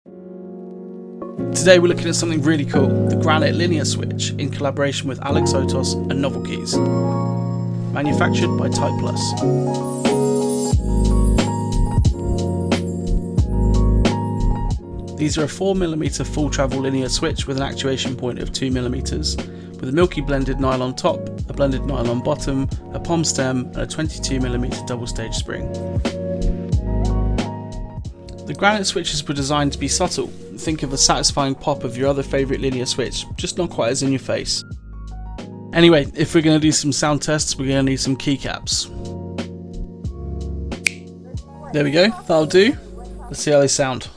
Today we're looking at something really cool, the Granite linear switch in collaboration with Alexotos and NovelKeys. Manufactured by Type Plus. These are a 4mm full travel linear switch with an actuation point of 2mm, with a milky blended nylon top, a blended nylon bottom, a pom stem and a 22mm double stage spring. The Granite switches were designed to be subtle. Think of the satisfying pop of your other favourite linear switch, just not quite as in your face. Anyway, if we're going to do some sound tests, we're going to need some keycaps. There we go, that'll do. Let's see how they sound.